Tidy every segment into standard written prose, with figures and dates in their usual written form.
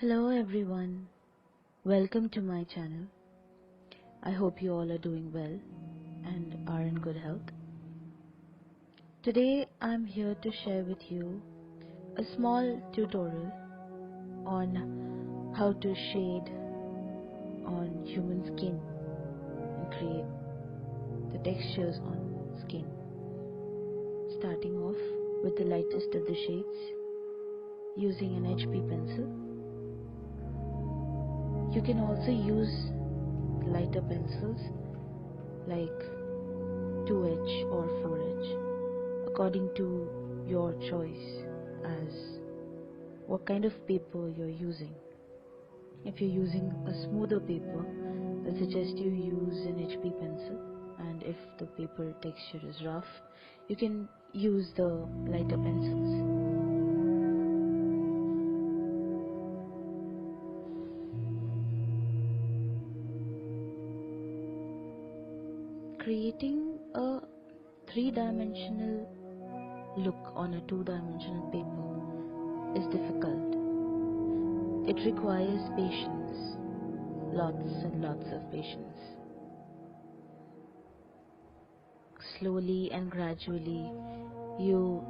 Hello everyone, welcome to my channel. I hope you all are doing well and are in good health. Today I'm here to share with you a small tutorial on how to shade on human skin and create the textures on skin. Starting off with the lightest of the shades using an HB pencil. You can also use lighter pencils like 2H or 4H according to your choice as what kind of paper you're using. If you're using a smoother paper, I suggest you use an HB pencil, and if the paper texture is rough, you can use the lighter pencils. Creating a three-dimensional look on a two-dimensional paper is difficult. It requires patience, lots and lots of patience. Slowly and gradually, you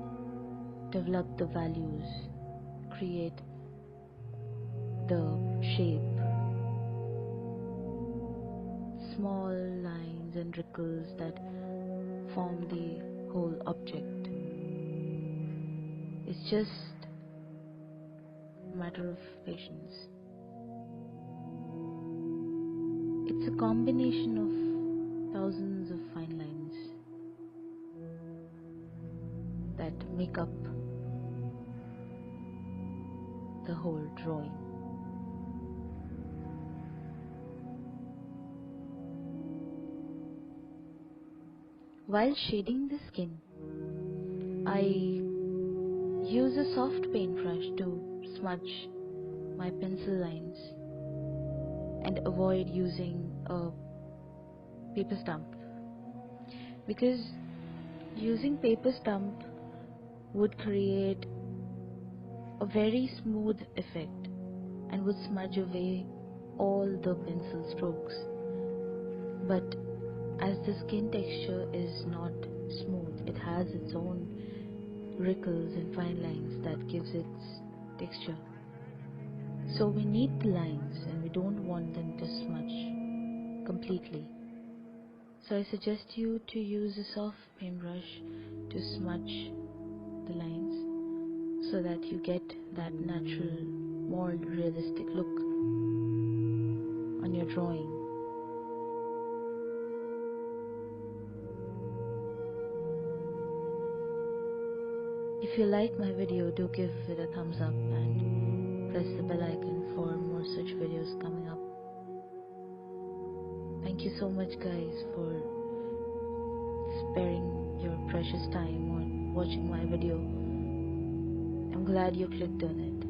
develop the values, create the shape, small lines and wrinkles that form the whole object. It's just a matter of patience. It's a combination of thousands of fine lines that make up the whole drawing. While shading the skin, I use a soft paintbrush to smudge my pencil lines and avoid using a paper stump, because using paper stump would create a very smooth effect and would smudge away all the pencil strokes. But as the skin texture is not smooth, it has its own wrinkles and fine lines that gives its texture. So we need the lines and we don't want them to smudge completely. So I suggest you to use a soft paintbrush to smudge the lines so that you get that natural, more realistic look on your drawing. If you like my video, do give it a thumbs up and press the bell icon for more such videos coming up. Thank you so much guys for sparing your precious time on watching my video. I'm glad you clicked on it.